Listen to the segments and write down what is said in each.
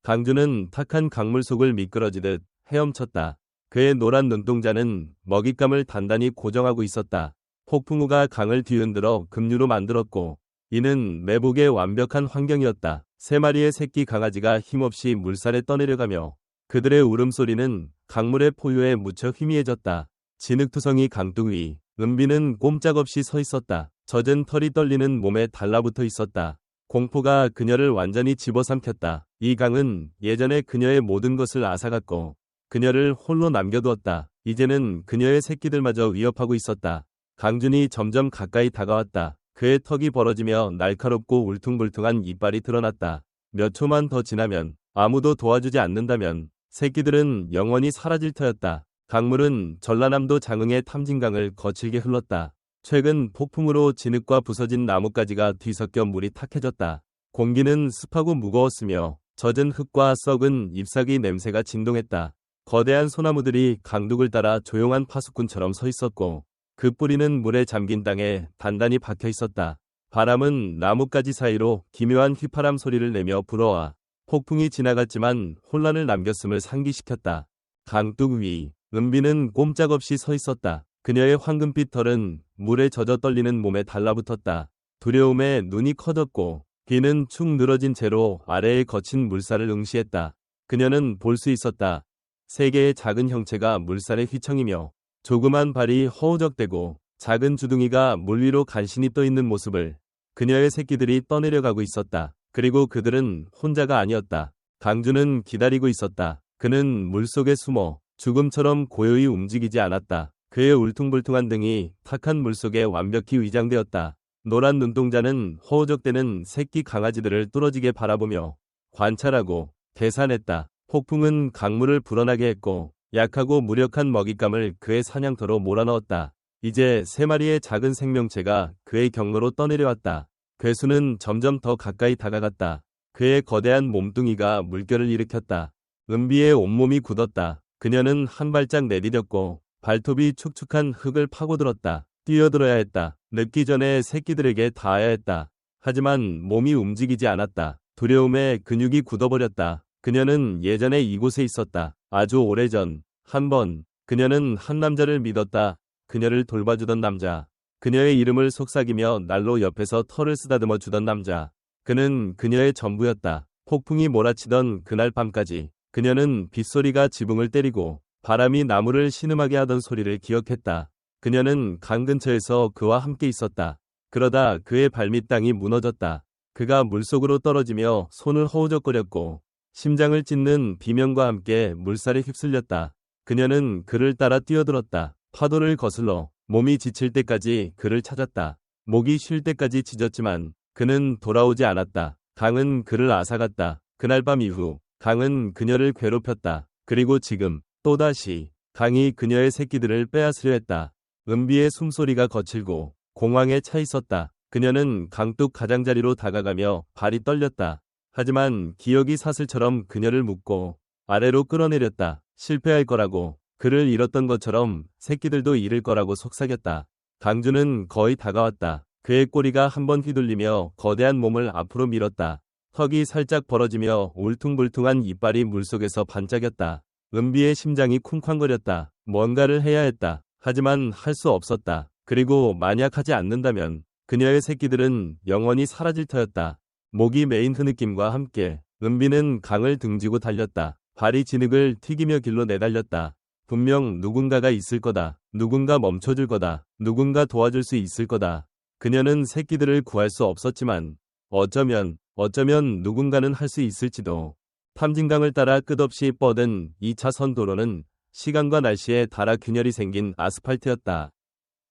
강주는 탁한 강물 속을 미끄러지듯 헤엄쳤다. 그의 노란 눈동자는 먹잇감을 단단히 고정하고 있었다. 폭풍우가 강을 뒤흔들어 급류로 만들었고 이는 매복의 완벽한 환경이었다. 세 마리의 새끼 강아지가 힘없이 물살에 떠내려가며 그들의 울음소리는 강물의 포유에 묻혀 희미해졌다. 진흙투성이 강둑 위 은비는 꼼짝없이 서 있었다. 젖은 털이 떨리는 몸에 달라붙어 있었다. 공포가 그녀를 완전히 집어삼켰다. 이 강은 예전에 그녀의 모든 것을 앗아갔고 그녀를 홀로 남겨두었다. 이제는 그녀의 새끼들마저 위협하고 있었다. 강준이 점점 가까이 다가왔다. 그의 턱이 벌어지며 날카롭고 울퉁불퉁한 이빨이 드러났다. 몇 초만 더 지나면 아무도 도와주지 않는다면 새끼들은 영원히 사라질 터였다. 강물은 전라남도 장흥의 탐진강을 거칠게 흘렀다. 최근 폭풍으로 진흙과 부서진 나뭇가지가 뒤섞여 물이 탁해졌다. 공기는 습하고 무거웠으며 젖은 흙과 썩은 잎사귀 냄새가 진동했다. 거대한 소나무들이 강둑을 따라 조용한 파수꾼처럼 서 있었고 그 뿌리는 물에 잠긴 땅에 단단히 박혀 있었다. 바람은 나뭇가지 사이로 기묘한 휘파람 소리를 내며 불어와 폭풍이 지나갔지만 혼란을 남겼음을 상기시켰다. 강둑 위 은비는 꼼짝없이 서 있었다. 그녀의 황금빛 털은 물에 젖어 떨리는 몸에 달라붙었다. 두려움에 눈이 커졌고 귀는 축 늘어진 채로 아래의 거친 물살을 응시했다. 그녀는 볼 수 있었다. 세 개의 작은 형체가 물살에 휘청이며 조그만 발이 허우적대고 작은 주둥이가 물 위로 간신히 떠있는 모습을 그녀의 새끼들이 떠내려가고 있었다. 그리고 그들은 혼자가 아니었다. 강주는 기다리고 있었다. 그는 물속에 숨어 죽음처럼 고요히 움직이지 않았다. 그의 울퉁불퉁한 등이 탁한 물속에 완벽히 위장되었다. 노란 눈동자는 허우적대는 새끼 강아지들을 뚫어지게 바라보며 관찰하고 계산했다. 폭풍은 강물을 불어나게 했고 약하고 무력한 먹잇감을 그의 사냥터로 몰아넣었다. 이제 세 마리의 작은 생명체가 그의 경로로 떠내려왔다. 괴수는 점점 더 가까이 다가갔다. 그의 거대한 몸뚱이가 물결을 일으켰다. 은비의 온몸이 굳었다. 그녀는 한 발짝 내디뎠고 발톱이 축축한 흙을 파고들었다. 뛰어들어야 했다. 늦기 전에 새끼들에게 닿아야 했다. 하지만 몸이 움직이지 않았다. 두려움에 근육이 굳어버렸다. 그녀는 예전에 이곳에 있었다. 아주 오래전 한 번 그녀는 한 남자를 믿었다. 그녀를 돌봐주던 남자. 그녀의 이름을 속삭이며 날로 옆에서 털을 쓰다듬어 주던 남자. 그는 그녀의 전부였다. 폭풍이 몰아치던 그날 밤까지 그녀는 빗소리가 지붕을 때리고 바람이 나무를 신음하게 하던 소리를 기억했다. 그녀는 강 근처에서 그와 함께 있었다. 그러다 그의 발밑 땅이 무너졌다. 그가 물속으로 떨어지며 손을 허우적거렸고 심장을 찢는 비명과 함께 물살에 휩쓸렸다. 그녀는 그를 따라 뛰어들었다. 파도를 거슬러 몸이 지칠 때까지 그를 찾았다. 목이 쉴 때까지 짖었지만 그는 돌아오지 않았다. 강은 그를 앗아갔다. 그날 밤 이후 강은 그녀를 괴롭혔다. 그리고 지금 또다시 강이 그녀의 새끼들을 빼앗으려 했다. 은비의 숨소리가 거칠고 공황에 차 있었다. 그녀는 강둑 가장자리로 다가가며 발이 떨렸다. 하지만 기억이 사슬처럼 그녀를 묶고 아래로 끌어내렸다. 실패할 거라고, 그를 잃었던 것처럼 새끼들도 잃을 거라고 속삭였다. 강주는 거의 다가왔다. 그의 꼬리가 한번 휘둘리며 거대한 몸을 앞으로 밀었다. 턱이 살짝 벌어지며 울퉁불퉁한 이빨이 물속에서 반짝였다. 은비의 심장이 쿵쾅거렸다. 뭔가를 해야 했다. 하지만 할 수 없었다. 그리고 만약 하지 않는다면 그녀의 새끼들은 영원히 사라질 터였다. 목이 메인 흐느낌과 함께 은비는 강을 등지고 달렸다. 발이 진흙을 튀기며 길로 내달렸다. 분명 누군가가 있을 거다. 누군가 멈춰줄 거다. 누군가 도와줄 수 있을 거다. 그녀는 새끼들을 구할 수 없었지만 어쩌면 누군가는 할 수 있을지도. 탐진강을 따라 끝없이 뻗은 2차선 도로는 시간과 날씨에 달아 균열이 생긴 아스팔트였다.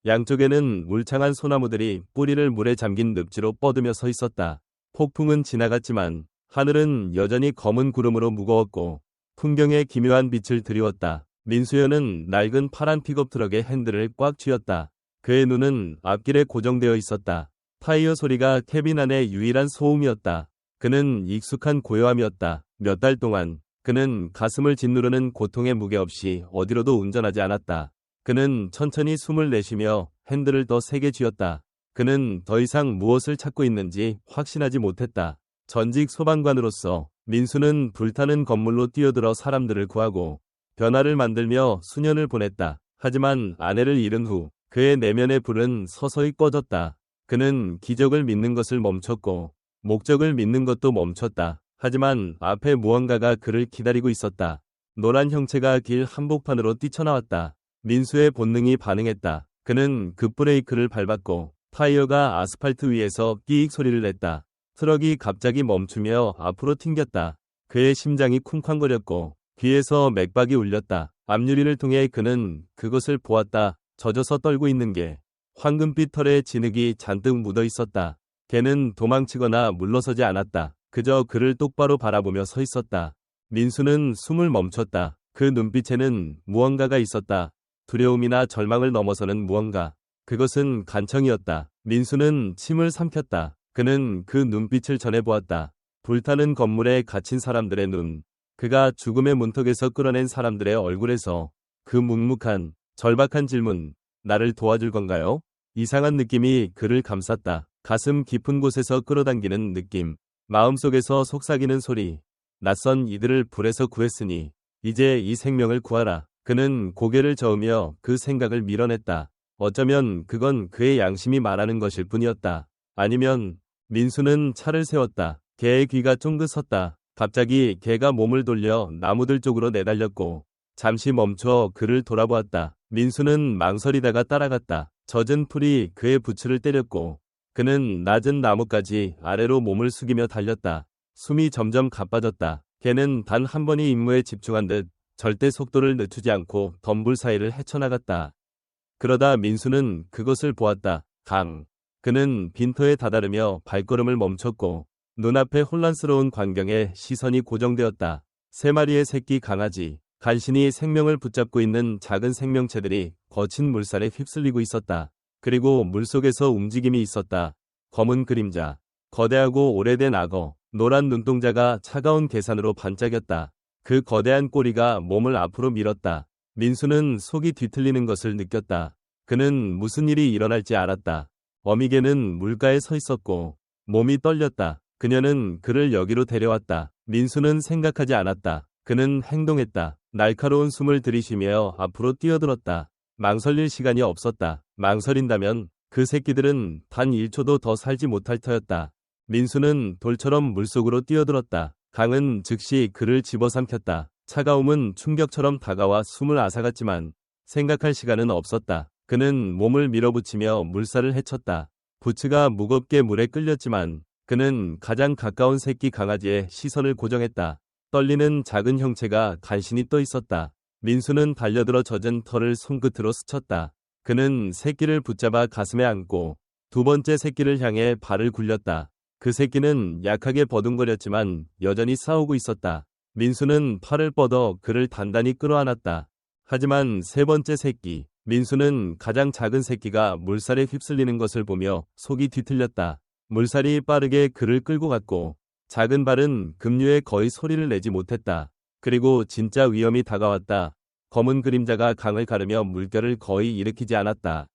양쪽에는 울창한 소나무들이 뿌리를 물에 잠긴 늪지로 뻗으며 서 있었다. 폭풍은 지나갔지만 하늘은 여전히 검은 구름으로 무거웠고 풍경에 기묘한 빛을 드리웠다. 민수연은 낡은 파란 픽업 트럭의 핸들을 꽉 쥐었다. 그의 눈은 앞길에 고정되어 있었다. 타이어 소리가 캐빈 안의 유일한 소음이었다. 그는 익숙한 고요함이었다. 몇 달 동안 그는 가슴을 짓누르는 고통의 무게 없이 어디로도 운전하지 않았다. 그는 천천히 숨을 내쉬며 핸들을 더 세게 쥐었다. 그는 더 이상 무엇을 찾고 있는지 확신하지 못했다. 전직 소방관으로서 민수는 불타는 건물로 뛰어들어 사람들을 구하고 변화를 만들며 수년을 보냈다. 하지만 아내를 잃은 후 그의 내면의 불은 서서히 꺼졌다. 그는 기적을 믿는 것을 멈췄고 목적을 믿는 것도 멈췄다. 하지만 앞에 무언가가 그를 기다리고 있었다. 노란 형체가 길 한복판으로 뛰쳐나왔다. 민수의 본능이 반응했다. 그는 급브레이크를 밟았고 타이어가 아스팔트 위에서 끼익 소리를 냈다. 트럭이 갑자기 멈추며 앞으로 튕겼다. 그의 심장이 쿵쾅거렸고 귀에서 맥박이 울렸다. 앞유리를 통해 그는 그것을 보았다. 젖어서 떨고 있는 게 황금빛 털에 진흙이 잔뜩 묻어 있었다. 걔는 도망치거나 물러서지 않았다. 그저 그를 똑바로 바라보며 서 있었다. 민수는 숨을 멈췄다. 그 눈빛에는 무언가가 있었다. 두려움이나 절망을 넘어서는 무언가. 그것은 간청이었다. 민수는 침을 삼켰다. 그는 그 눈빛을 전해보았다. 불타는 건물에 갇힌 사람들의 눈. 그가 죽음의 문턱에서 끌어낸 사람들의 얼굴에서 그 묵묵한, 절박한 질문. 나를 도와줄 건가요? 이상한 느낌이 그를 감쌌다. 가슴 깊은 곳에서 끌어당기는 느낌. 마음속에서 속삭이는 소리. 낯선 이들을 불에서 구했으니 이제 이 생명을 구하라. 그는 고개를 저으며 그 생각을 밀어냈다. 어쩌면 그건 그의 양심이 말하는 것일 뿐이었다. 아니면 민수는 차를 세웠다. 개의 귀가 쫑긋 섰다. 갑자기 개가 몸을 돌려 나무들 쪽으로 내달렸고 잠시 멈춰 그를 돌아보았다. 민수는 망설이다가 따라갔다. 젖은 풀이 그의 부츠를 때렸고 그는 낮은 나무까지 아래로 몸을 숙이며 달렸다. 숨이 점점 가빠졌다. 개는 단 한 번이 임무에 집중한 듯 절대 속도를 늦추지 않고 덤불 사이를 헤쳐나갔다. 그러다 민수는 그것을 보았다. 강. 그는 빈터에 다다르며 발걸음을 멈췄고 눈앞에 혼란스러운 광경에 시선이 고정되었다. 3마리의 새끼 강아지, 간신히 생명을 붙잡고 있는 작은 생명체들이 거친 물살에 휩쓸리고 있었다. 그리고 물속에서 움직임이 있었다. 검은 그림자, 거대하고 오래된 악어, 노란 눈동자가 차가운 계산으로 반짝였다. 그 거대한 꼬리가 몸을 앞으로 밀었다. 민수는 속이 뒤틀리는 것을 느꼈다. 그는 무슨 일이 일어날지 알았다. 어미개는 물가에 서 있었고 몸이 떨렸다. 그녀는 그를 여기로 데려왔다. 민수는 생각하지 않았다. 그는 행동했다. 날카로운 숨을 들이쉬며 앞으로 뛰어들었다. 망설일 시간이 없었다. 망설인다면 그 새끼들은 단 1초도 더 살지 못할 터였다. 민수는 돌처럼 물속으로 뛰어들었다. 강은 즉시 그를 집어삼켰다. 차가움은 충격처럼 다가와 숨을 앗아갔지만 생각할 시간은 없었다. 그는 몸을 밀어붙이며 물살을 헤쳤다. 부츠가 무겁게 물에 끌렸지만 그는 가장 가까운 새끼 강아지의 시선을 고정했다. 떨리는 작은 형체가 간신히 떠 있었다. 민수는 달려들어 젖은 털을 손끝으로 스쳤다. 그는 새끼를 붙잡아 가슴에 안고 2번째 새끼를 향해 발을 굴렸다. 그 새끼는 약하게 버둥거렸지만 여전히 싸우고 있었다. 민수는 팔을 뻗어 그를 단단히 끌어안았다. 하지만 3번째 새끼, 민수는 가장 작은 새끼가 물살에 휩쓸리는 것을 보며 속이 뒤틀렸다. 물살이 빠르게 그를 끌고 갔고 작은 발은 급류에 거의 소리를 내지 못했다. 그리고 진짜 위험이 다가왔다. 검은 그림자가 강을 가르며 물결을 거의 일으키지 않았다.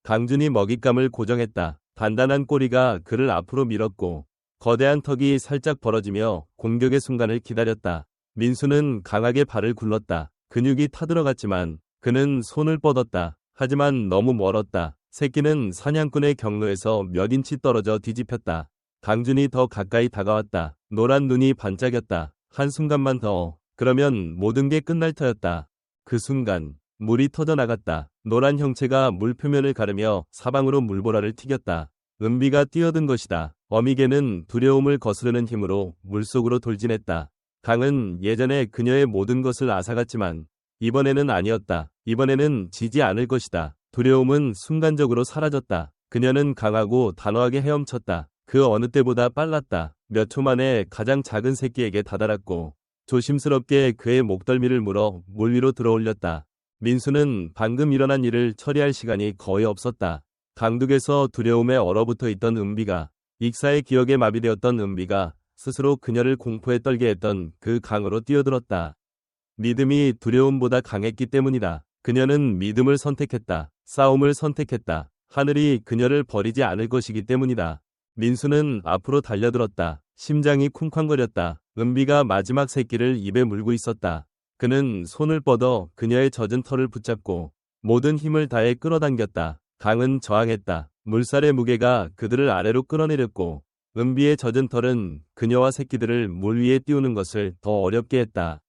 강준이 먹잇감을 고정했다. 단단한 꼬리가 그를 앞으로 밀었고 거대한 턱이 살짝 벌어지며 공격의 순간을 기다렸다. 민수는 강하게 발을 굴렀다. 근육이 타들어갔지만 그는 손을 뻗었다. 하지만 너무 멀었다. 새끼는 사냥꾼의 경로에서 몇 인치 떨어져 뒤집혔다. 강준이 더 가까이 다가왔다. 노란 눈이 반짝였다. 한순간만 더. 그러면 모든 게 끝날 터였다. 그 순간 물이 터져나갔다. 노란 형체가 물 표면을 가르며 사방으로 물보라를 튀겼다. 은비가 뛰어든 것이다. 어미개는 두려움을 거스르는 힘으로 물속으로 돌진했다. 강은 예전에 그녀의 모든 것을 앗아갔지만 이번에는 아니었다. 이번에는 지지 않을 것이다. 두려움은 순간적으로 사라졌다. 그녀는 강하고 단호하게 헤엄쳤다. 그 어느 때보다 빨랐다. 몇 초 만에 가장 작은 새끼에게 다다랐고 조심스럽게 그의 목덜미를 물어 물 위로 들어올렸다. 민수는 방금 일어난 일을 처리할 시간이 거의 없었다. 강둑에서 두려움에 얼어붙어 있던 은비가, 익사의 기억에 마비되었던 은비가 스스로 그녀를 공포에 떨게 했던 그 강으로 뛰어들었다. 믿음이 두려움보다 강했기 때문이다. 그녀는 믿음을 선택했다. 싸움을 선택했다. 하늘이 그녀를 버리지 않을 것이기 때문이다. 민수는 앞으로 달려들었다. 심장이 쿵쾅거렸다. 은비가 마지막 새끼를 입에 물고 있었다. 그는 손을 뻗어 그녀의 젖은 털을 붙잡고 모든 힘을 다해 끌어당겼다. 강은 저항했다. 물살의 무게가 그들을 아래로 끌어내렸고 은비의 젖은 털은 그녀와 새끼들을 물 위에 띄우는 것을 더 어렵게 했다.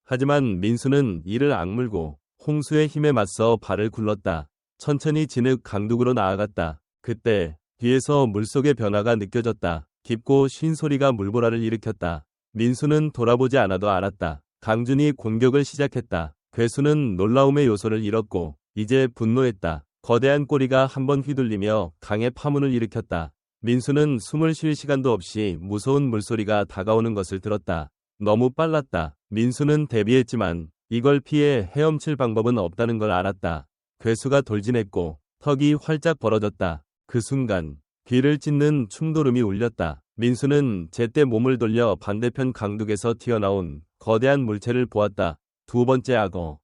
하지만 민수는 이를 악물고 홍수의 힘에 맞서 발을 굴렀다. 천천히 진흙 강둑으로 나아갔다. 그때 뒤에서 물속의 변화가 느껴졌다. 깊고 쉰 소리가 물보라를 일으켰다. 민수는 돌아보지 않아도 알았다. 강준이 공격을 시작했다. 괴수는 놀라움의 요소를 잃었고 이제 분노했다. 거대한 꼬리가 한번 휘둘리며 강의 파문을 일으켰다. 민수는 숨을 쉴 시간도 없이 무서운 물소리가 다가오는 것을 들었다. 너무 빨랐다. 민수는 대비했지만 이걸 피해 헤엄칠 방법은 없다는 걸 알았다. 괴수가 돌진했고 턱이 활짝 벌어졌다. 그 순간 귀를 찢는 충돌음이 울렸다. 민수는 제때 몸을 돌려 반대편 강둑에서 튀어나온 거대한 물체를 보았다. 두 번째 악어.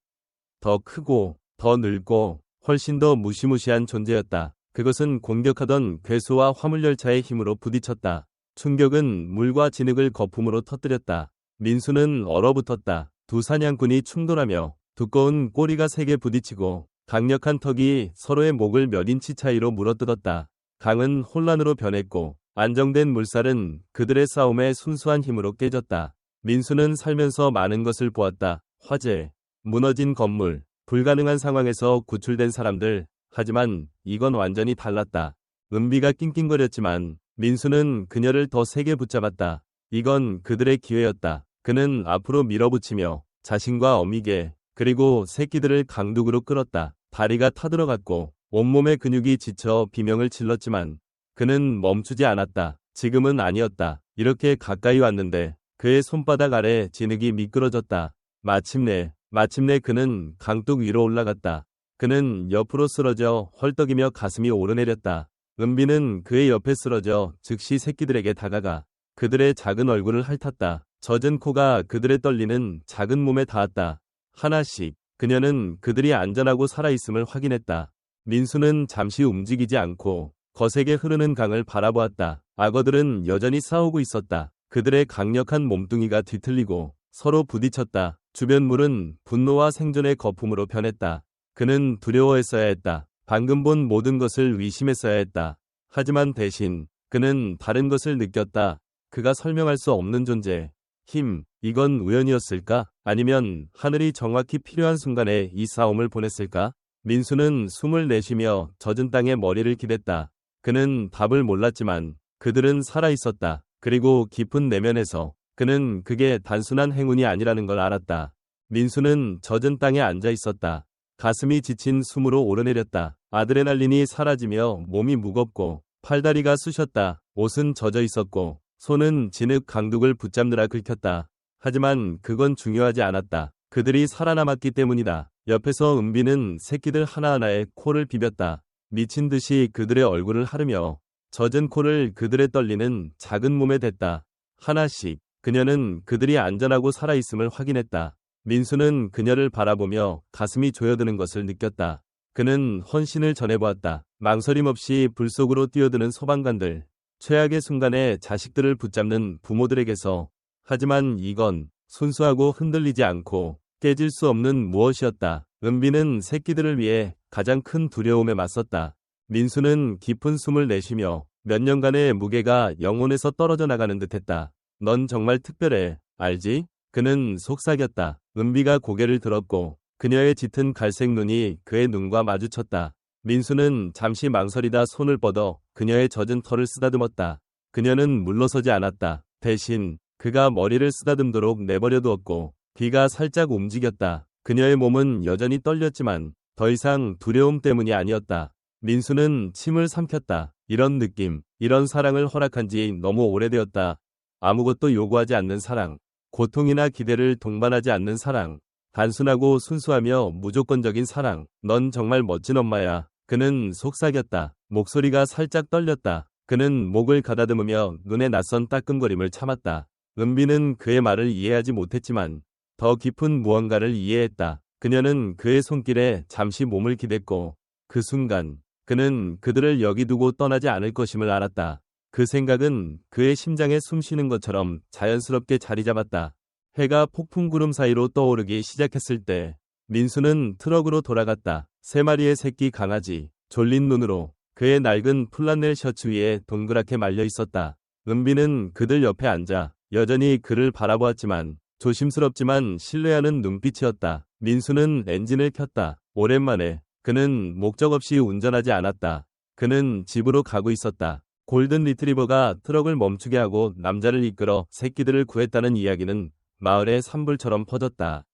더 크고 더 늙고 훨씬 더 무시무시한 존재였다. 그것은 공격하던 괴수와 화물열차의 힘으로 부딪혔다. 충격은 물과 진흙을 거품으로 터뜨렸다. 민수는 얼어붙었다. 두 사냥꾼이 충돌하며 두꺼운 꼬리가 세게 부딪히고 강력한 턱이 서로의 목을 몇 인치 차이로 물어뜯었다. 강은 혼란으로 변했고 안정된 물살은 그들의 싸움에 순수한 힘으로 깨졌다. 민수는 살면서 많은 것을 보았다. 화재, 무너진 건물, 불가능한 상황에서 구출된 사람들. 하지만 이건 완전히 달랐다. 은비가 낑낑거렸지만 민수는 그녀를 더 세게 붙잡았다. 이건 그들의 기회였다. 그는 앞으로 밀어붙이며 자신과 어미개 그리고 새끼들을 강둑으로 끌었다. 다리가 타들어갔고 온몸의 근육이 지쳐 비명을 질렀지만 그는 멈추지 않았다. 지금은 아니었다. 이렇게 가까이 왔는데 그의 손바닥 아래 진흙이 미끄러졌다. 마침내 그는 강둑 위로 올라갔다. 그는 옆으로 쓰러져 헐떡이며 가슴이 오르내렸다. 은비는 그의 옆에 쓰러져 즉시 새끼들에게 다가가 그들의 작은 얼굴을 핥았다. 젖은 코가 그들의 떨리는 작은 몸에 닿았다. 하나씩 그녀는 그들이 안전하고 살아있음을 확인했다. 민수는 잠시 움직이지 않고 거세게 흐르는 강을 바라보았다. 악어들은 여전히 싸우고 있었다. 그들의 강력한 몸뚱이가 뒤틀리고 서로 부딪혔다. 주변 물은 분노와 생존의 거품으로 변했다. 그는 두려워했어야 했다. 방금 본 모든 것을 의심했어야 했다. 하지만 대신 그는 다른 것을 느꼈다. 그가 설명할 수 없는 존재. 힘. 이건 우연이었을까? 아니면 하늘이 정확히 필요한 순간에 이 싸움을 보냈을까? 민수는 숨을 내쉬며 젖은 땅에 머리를 기댔다. 그는 답을 몰랐지만 그들은 살아있었다. 그리고 깊은 내면에서 그는 그게 단순한 행운이 아니라는 걸 알았다. 민수는 젖은 땅에 앉아 있었다. 가슴이 지친 숨으로 오르내렸다. 아드레날린이 사라지며 몸이 무겁고 팔다리가 쑤셨다. 옷은 젖어 있었고 손은 진흙 강둑을 붙잡느라 긁혔다. 하지만 그건 중요하지 않았다. 그들이 살아남았기 때문이다. 옆에서 은비는 새끼들 하나하나의 코를 비볐다. 미친 듯이 그들의 얼굴을 하르며 젖은 코를 그들의 떨리는 작은 몸에 댔다. 하나씩 그녀는 그들이 안전하고 살아있음을 확인했다. 민수는 그녀를 바라보며 가슴이 조여드는 것을 느꼈다. 그는 헌신을 전해보았다. 망설임 없이 불 속으로 뛰어드는 소방관들, 최악의 순간에 자식들을 붙잡는 부모들에게서. 하지만 이건 순수하고 흔들리지 않고 깨질 수 없는 무엇이었다. 은비는 새끼들을 위해 가장 큰 두려움에 맞섰다. 민수는 깊은 숨을 내쉬며 몇 년간의 무게가 영혼에서 떨어져 나가는 듯했다. 넌 정말 특별해, 알지? 그는 속삭였다. 은비가 고개를 들었고 그녀의 짙은 갈색 눈이 그의 눈과 마주쳤다. 민수는 잠시 망설이다 손을 뻗어 그녀의 젖은 털을 쓰다듬었다. 그녀는 물러서지 않았다. 대신 그가 머리를 쓰다듬도록 내버려두었고 귀가 살짝 움직였다. 그녀의 몸은 여전히 떨렸지만 더 이상 두려움 때문이 아니었다. 민수는 침을 삼켰다. 이런 느낌, 이런 사랑을 허락한 지 너무 오래되었다. 아무것도 요구하지 않는 사랑, 고통이나 기대를 동반하지 않는 사랑, 단순하고 순수하며 무조건적인 사랑. 넌 정말 멋진 엄마야. 그는 속삭였다. 목소리가 살짝 떨렸다. 그는 목을 가다듬으며 눈에 낯선 따끔거림을 참았다. 은비는 그의 말을 이해하지 못했지만 더 깊은 무언가를 이해했다. 그녀는 그의 손길에 잠시 몸을 기댔고 그 순간 그는 그들을 여기 두고 떠나지 않을 것임을 알았다. 그 생각은 그의 심장에 숨쉬는 것처럼 자연스럽게 자리 잡았다. 해가 폭풍구름 사이로 떠오르기 시작했을 때 민수는 트럭으로 돌아갔다. 3마리의 새끼 강아지, 졸린 눈으로 그의 낡은 플란넬 셔츠 위에 동그랗게 말려 있었다. 은비는 그들 옆에 앉아 여전히 그를 바라보았지만 조심스럽지만 신뢰하는 눈빛이었다. 민수는 엔진을 켰다. 오랜만에 그는 목적 없이 운전하지 않았다. 그는 집으로 가고 있었다. 골든 리트리버가 트럭을 멈추게 하고 남자를 이끌어 새끼들을 구했다는 이야기는 마을의 산불처럼 퍼졌다.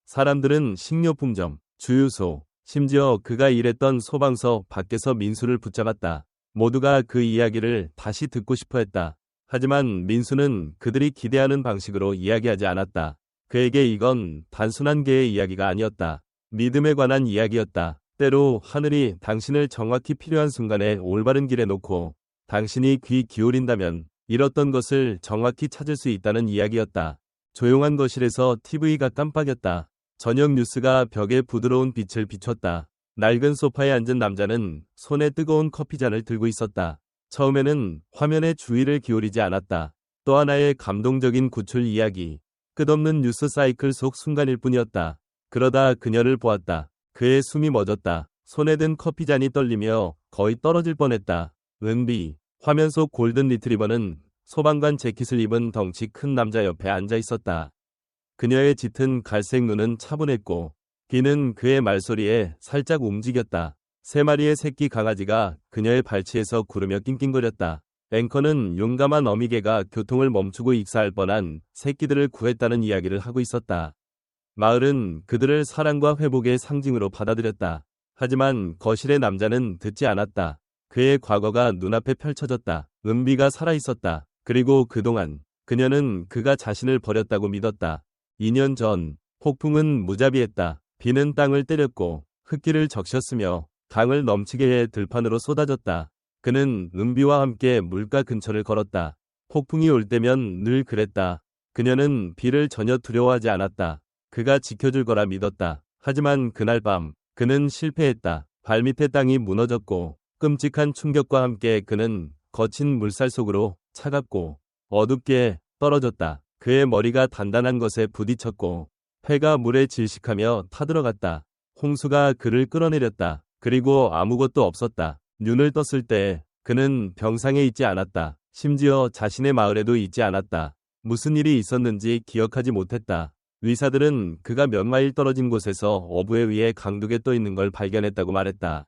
사람들은 식료품점, 주유소, 심지어 그가 일했던 소방서 밖에서 민수를 붙잡았다. 모두가 그 이야기를 다시 듣고 싶어 했다. 하지만 민수는 그들이 기대하는 방식으로 이야기하지 않았다. 그에게 이건 단순한 개의 이야기가 아니었다. 믿음에 관한 이야기였다. 때로 하늘이 당신을 정확히 필요한 순간에 올바른 길에 놓고 당신이 귀 기울인다면 잃었던 것을 정확히 찾을 수 있다는 이야기였다. 조용한 거실에서 TV가 깜빡였다. 저녁 뉴스가 벽에 부드러운 빛을 비췄다. 낡은 소파에 앉은 남자는 손에 뜨거운 커피잔을 들고 있었다. 처음에는 화면에 주의를 기울이지 않았다. 또 하나의 감동적인 구출 이야기. 끝없는 뉴스 사이클 속 순간일 뿐이었다. 그러다 그녀를 보았다. 그의 숨이 멎었다. 손에 든 커피잔이 떨리며 거의 떨어질 뻔했다. 은비. 화면 속 골든 리트리버는 소방관 재킷을 입은 덩치 큰 남자 옆에 앉아 있었다. 그녀의 짙은 갈색 눈은 차분했고 귀는 그의 말소리에 살짝 움직였다. 3마리의 새끼 강아지가 그녀의 발치에서 구르며 낑낑거렸다. 앵커는 용감한 어미개가 교통을 멈추고 익사할 뻔한 새끼들을 구했다는 이야기를 하고 있었다. 마을은 그들을 사랑과 회복의 상징으로 받아들였다. 하지만 거실의 남자는 듣지 않았다. 그의 과거가 눈앞에 펼쳐졌다. 은비가 살아있었다. 그리고 그동안 그녀는 그가 자신을 버렸다고 믿었다. 2년 전 폭풍은 무자비했다. 비는 땅을 때렸고 흙길을 적셨으며 강을 넘치게 해 들판으로 쏟아졌다. 그는 은비와 함께 물가 근처를 걸었다. 폭풍이 올 때면 늘 그랬다. 그녀는 비를 전혀 두려워하지 않았다. 그가 지켜줄 거라 믿었다. 하지만 그날 밤 그는 실패했다. 발밑의 땅이 무너졌고 끔찍한 충격과 함께 그는 거친 물살 속으로 차갑고 어둡게 떨어졌다. 그의 머리가 단단한 것에 부딪혔고 폐가 물에 질식하며 타들어갔다. 홍수가 그를 끌어내렸다. 그리고 아무것도 없었다. 눈을 떴을 때 그는 병상에 있지 않았다. 심지어 자신의 마을에도 있지 않았다. 무슨 일이 있었는지 기억하지 못했다. 의사들은 그가 몇 마일 떨어진 곳에서 어부에 의해 강둑에 떠 있는 걸 발견했다고 말했다.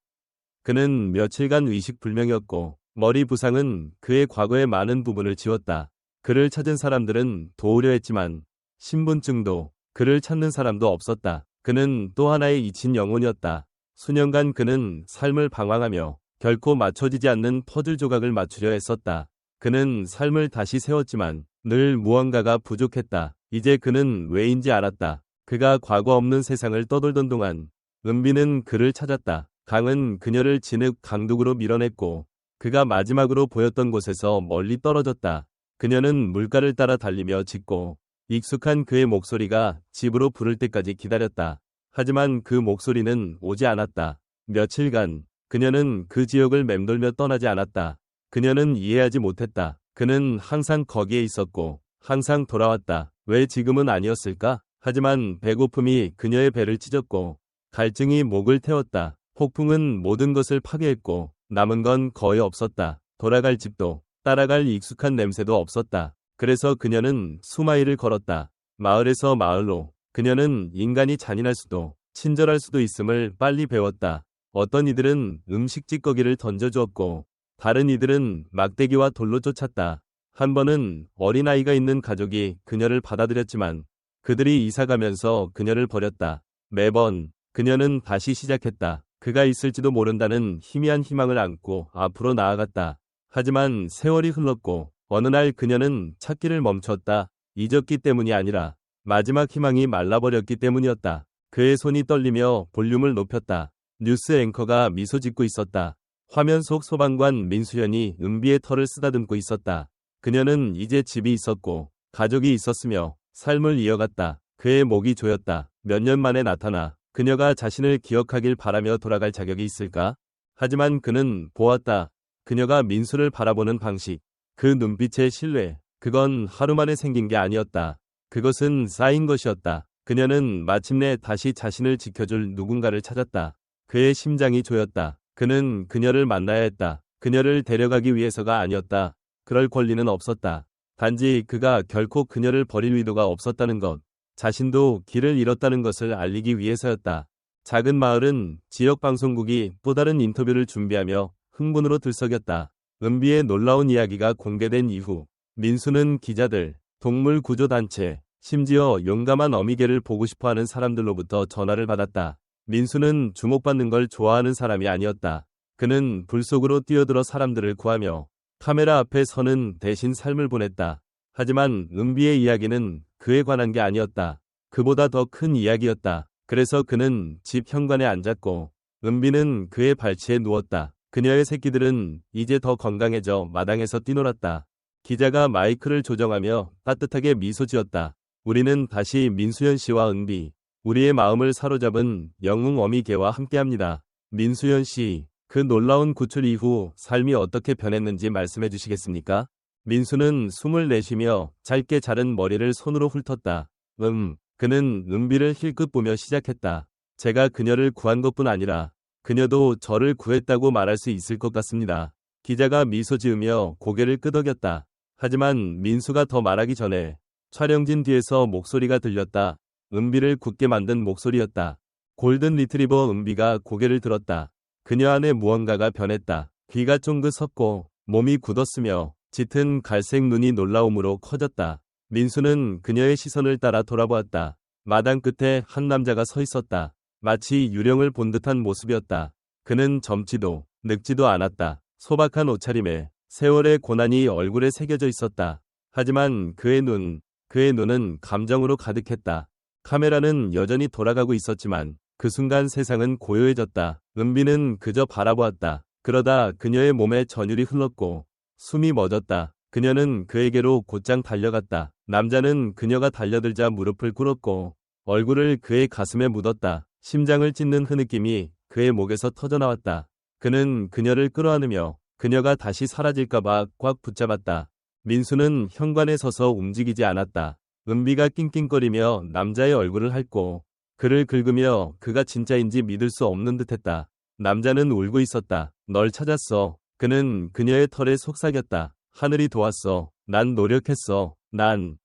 그는 며칠간 의식불명이었고 머리 부상은 그의 과거의 많은 부분을 지웠다. 그를 찾은 사람들은 도우려 했지만 신분증도 그를 찾는 사람도 없었다. 그는 또 하나의 잊힌 영혼이었다. 수년간 그는 삶을 방황하며 결코 맞춰지지 않는 퍼즐 조각을 맞추려 했었다. 그는 삶을 다시 세웠지만 늘 무언가가 부족했다. 이제 그는 왜인지 알았다. 그가 과거 없는 세상을 떠돌던 동안 은비는 그를 찾았다. 강은 그녀를 진흙 강둑으로 밀어냈고 그가 마지막으로 보였던 곳에서 멀리 떨어졌다. 그녀는 물가를 따라 달리며 짖고 익숙한 그의 목소리가 집으로 부를 때까지 기다렸다. 하지만 그 목소리는 오지 않았다. 며칠간 그녀는 그 지역을 맴돌며 떠나지 않았다. 그녀는 이해하지 못했다. 그는 항상 거기에 있었고 항상 돌아왔다. 왜 지금은 아니었을까? 하지만 배고픔이 그녀의 배를 찢었고 갈증이 목을 태웠다. 폭풍은 모든 것을 파괴했고 남은 건 거의 없었다. 돌아갈 집도 따라갈 익숙한 냄새도 없었다. 그래서 그녀는 수마일을 걸었다. 마을에서 마을로. 그녀는 인간이 잔인할 수도 친절할 수도 있음을 빨리 배웠다. 어떤 이들은 음식 찌꺼기를 던져주었고 다른 이들은 막대기와 돌로 쫓았다. 한 번은 어린아이가 있는 가족이 그녀를 받아들였지만 그들이 이사가면서 그녀를 버렸다. 매번 그녀는 다시 시작했다. 그가 있을지도 모른다는 희미한 희망을 안고 앞으로 나아갔다. 하지만 세월이 흘렀고 어느 날 그녀는 찾기를 멈췄다. 잊었기 때문이 아니라 마지막 희망이 말라버렸기 때문이었다. 그의 손이 떨리며 볼륨을 높였다. 뉴스 앵커가 미소 짓고 있었다. 화면 속 소방관 민수연이 은비의 털을 쓰다듬고 있었다. 그녀는 이제 집이 있었고 가족이 있었으며 삶을 이어갔다. 그의 목이 조였다. 몇 년 만에 나타나 그녀가 자신을 기억하길 바라며 돌아갈 자격이 있을까? 하지만 그는 보았다. 그녀가 민수를 바라보는 방식. 그 눈빛의 신뢰, 그건 하루 만에 생긴 게 아니었다. 그것은 쌓인 것이었다. 그녀는 마침내 다시 자신을 지켜줄 누군가를 찾았다. 그의 심장이 조였다. 그는 그녀를 만나야 했다. 그녀를 데려가기 위해서가 아니었다. 그럴 권리는 없었다. 단지 그가 결코 그녀를 버릴 의도가 없었다는 것, 자신도 길을 잃었다는 것을 알리기 위해서였다. 작은 마을은 지역 방송국이 또 다른 인터뷰를 준비하며 흥분으로 들썩였다. 은비의 놀라운 이야기가 공개된 이후 민수는 기자들, 동물 구조단체, 심지어 용감한 어미개를 보고 싶어하는 사람들로부터 전화를 받았다. 민수는 주목받는 걸 좋아하는 사람이 아니었다. 그는 불 속으로 뛰어들어 사람들을 구하며 카메라 앞에 서는 대신 삶을 보냈다. 하지만 은비의 이야기는 그에 관한 게 아니었다. 그보다 더 큰 이야기였다. 그래서 그는 집 현관에 앉았고 은비는 그의 발치에 누웠다. 그녀의 새끼들은 이제 더 건강해져 마당에서 뛰놀았다. 기자가 마이크를 조정하며 따뜻하게 미소 지었다. 우리는 다시 민수연 씨와 은비, 우리의 마음을 사로잡은 영웅 어미개와 함께합니다. 민수연 씨, 그 놀라운 구출 이후 삶이 어떻게 변했는지 말씀해 주시겠습니까? 민수는 숨을 내쉬며 짧게 자른 머리를 손으로 훑었다. 그는 은비를 힐끗 보며 시작했다. 제가 그녀를 구한 것뿐 아니라 그녀도 저를 구했다고 말할 수 있을 것 같습니다. 기자가 미소 지으며 고개를 끄덕였다. 하지만 민수가 더 말하기 전에 촬영진 뒤에서 목소리가 들렸다. 은비를 굳게 만든 목소리였다. 골든 리트리버 은비가 고개를 들었다. 그녀 안에 무언가가 변했다. 귀가 쫑긋 섰고 몸이 굳었으며 짙은 갈색 눈이 놀라움으로 커졌다. 민수는 그녀의 시선을 따라 돌아보았다. 마당 끝에 한 남자가 서 있었다. 마치 유령을 본 듯한 모습이었다. 그는 젊지도 늙지도 않았다. 소박한 옷차림에 세월의 고난이 얼굴에 새겨져 있었다. 하지만 그의 눈은 감정으로 가득했다. 카메라는 여전히 돌아가고 있었지만 그 순간 세상은 고요해졌다. 은비는 그저 바라보았다. 그러다 그녀의 몸에 전율이 흘렀고 숨이 멎었다. 그녀는 그에게로 곧장 달려갔다. 남자는 그녀가 달려들자 무릎을 꿇었고 얼굴을 그의 가슴에 묻었다. 심장을 찢는 흐느낌이 그의 목에서 터져나왔다. 그는 그녀를 끌어안으며 그녀가 다시 사라질까봐 꽉 붙잡았다. 민수는 현관에 서서 움직이지 않았다. 은비가 낑낑거리며 남자의 얼굴을 핥고 그를 긁으며 그가 진짜인지 믿을 수 없는 듯했다. 남자는 울고 있었다. 널 찾았어. 그는 그녀의 털에 속삭였다. 하늘이 도왔어. 난 노력했어. 난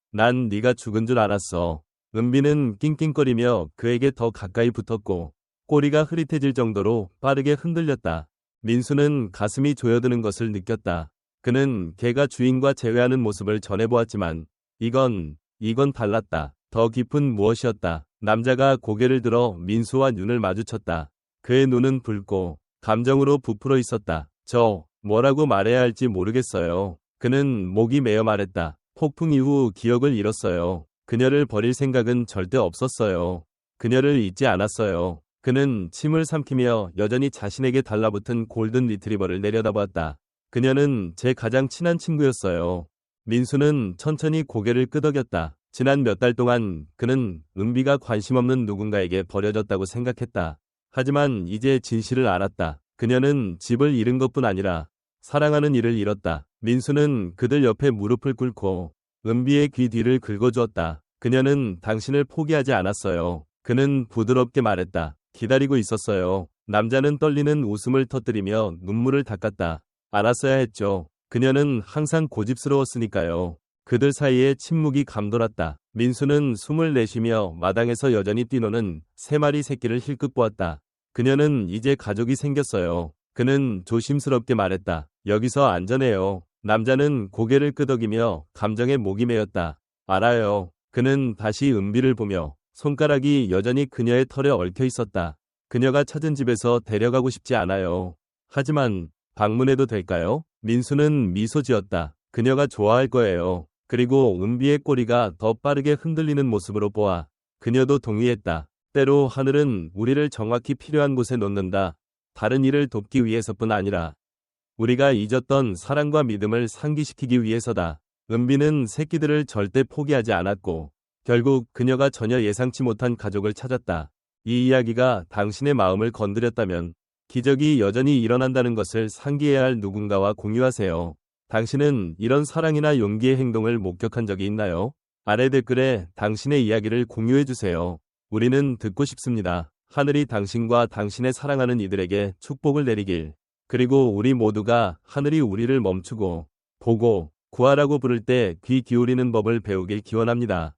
네가 죽은 줄 알았어. 은비는 낑낑거리며 그에게 더 가까이 붙었고 꼬리가 흐릿해질 정도로 빠르게 흔들렸다. 민수는 가슴이 조여드는 것을 느꼈다. 그는 개가 주인과 재회하는 모습을 전해보았지만 이건 달랐다. 더 깊은 무엇이었다. 남자가 고개를 들어 민수와 눈을 마주쳤다. 그의 눈은 붉고 감정으로 부풀어 있었다. 저 뭐라고 말해야 할지 모르겠어요. 그는 목이 메어 말했다. 폭풍 이후 기억을 잃었어요. 그녀를 버릴 생각은 절대 없었어요. 그녀를 잊지 않았어요. 그는 침을 삼키며 여전히 자신에게 달라붙은 골든 리트리버를 내려다보았다. 그녀는 제 가장 친한 친구였어요. 민수는 천천히 고개를 끄덕였다. 지난 몇 달 동안 그는 은비가 관심 없는 누군가에게 버려졌다고 생각했다. 하지만 이제 진실을 알았다. 그녀는 집을 잃은 것뿐 아니라 사랑하는 이를 잃었다. 민수는 그들 옆에 무릎을 꿇고 은비의 귀 뒤를 긁어주었다. 그녀는 당신을 포기하지 않았어요. 그는 부드럽게 말했다. 기다리고 있었어요. 남자는 떨리는 웃음을 터뜨리며 눈물을 닦았다. 알았어야 했죠. 그녀는 항상 고집스러웠으니까요. 그들 사이에 침묵이 감돌았다. 민수는 숨을 내쉬며 마당에서 여전히 뛰노는 세 마리 새끼를 힐끗 보았다. 그녀는 이제 가족이 생겼어요. 그는 조심스럽게 말했다. 여기서 안전해요. 남자는 고개를 끄덕이며 감정에 목이 메였다. 알아요. 그는 다시 은비를 보며 손가락이 여전히 그녀의 털에 얽혀 있었다. 그녀가 찾은 집에서 데려가고 싶지 않아요. 하지만 방문해도 될까요? 민수는 미소 지었다. 그녀가 좋아할 거예요. 그리고 은비의 꼬리가 더 빠르게 흔들리는 모습으로 보아 그녀도 동의했다. 때로 하늘은 우리를 정확히 필요한 곳에 놓는다. 다른 일을 돕기 위해서뿐 아니라 우리가 잊었던 사랑과 믿음을 상기시키기 위해서다. 은비는 새끼들을 절대 포기하지 않았고 결국 그녀가 전혀 예상치 못한 가족을 찾았다. 이 이야기가 당신의 마음을 건드렸다면 기적이 여전히 일어난다는 것을 상기해야 할 누군가와 공유하세요. 당신은 이런 사랑이나 용기의 행동을 목격한 적이 있나요? 아래 댓글에 당신의 이야기를 공유해주세요. 우리는 듣고 싶습니다. 하늘이 당신과 당신의 사랑하는 이들에게 축복을 내리길. 그리고 우리 모두가 하늘이 우리를 멈추고 보고 구하라고 부를 때 귀 기울이는 법을 배우길 기원합니다.